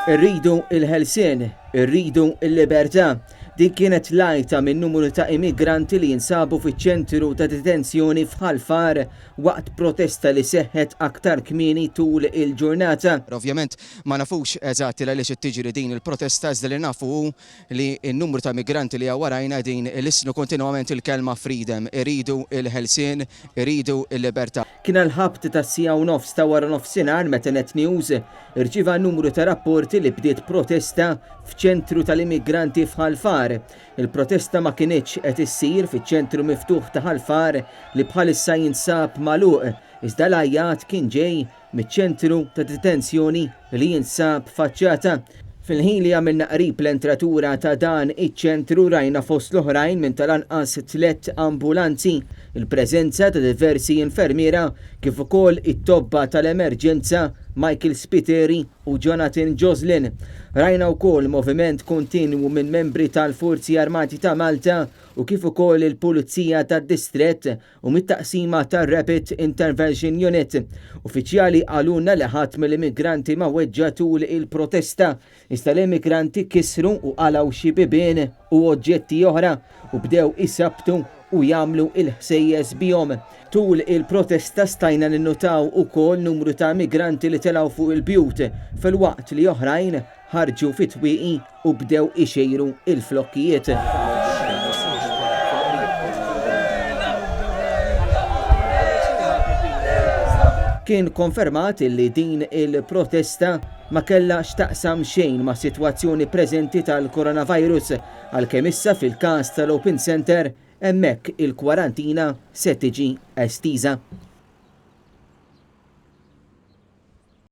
Irridu il-ħelsien, irridu il-libertà. Dik kienet lajta minn numru ta' immigranti li jinsabu fiċ-ċentru ta' detenzjoni f'Ħalfar waqt protesta li seħħet aktar kmieni tul il-ġurnata. Ovvjament ma nafux eżatti għaliex qed tiġri din il-protesta iżda li nafu li n-numru ta' migranti li warajna din l-isnu kontinwament il-kelma freedom, iridu il-ħelsien, iridu il-libertà. Kien l-ħabt ta' sija u nofs ta' wara nofsinhar meta Net News irċieva numru ta' rapporti li bdiet protesta f'ċentru tal-immigranti f'Ħalfar. Il-protesta ma kienitx qed issir fiċ-ċentru miftuħ ta' Ħalfar li bħalissa jinsab magħluq, iżda l-ajjat kien ġej miċ-ċentru ta' detenzjoni li jinsab faċċata. Fil-ħin li għamilna qrib l-entratura ta' dan iċ-ċentru rajna fost l-oħrajn minn tal-anqas 3 ambulanzi, il-preżenza ta' diversi infermiera kif ukoll it-tobba tal-emerġenza Michael Spiteri u Jonathan Joslin. Rajna wkoll moviment kontinwu minn membri tal-Forzi Armati ta' Malta u kif ukoll il-Pulizija tad-Distrett u mit-taqsima tar-Rapid Intervention Unit. Uffiċjali għalunna li ħadd mill-immigranti ma weġġa tul il-protesta, iżda l-immigranti kisru u qalaw xi bibien u oġġetti oħra u bdew isabtu u jagħmlu il-ħsejjes bihom. Tul il-protesta stajna ninnutaw ukoll numru ta' migranti li telgħu fuq il-bjut fil-waqt li oħrajn ħarġu fit-twieqi u bdew ixejru il-flokkijiet. Kien konfermat li din il-protesta ma kellha x'taqsam xejn ma' sitwazzjoni preżenti tal-coronavirus għalkemm issa fil-każ tal-Open Center hemmhekk il-kwarantina se tiġi estiża.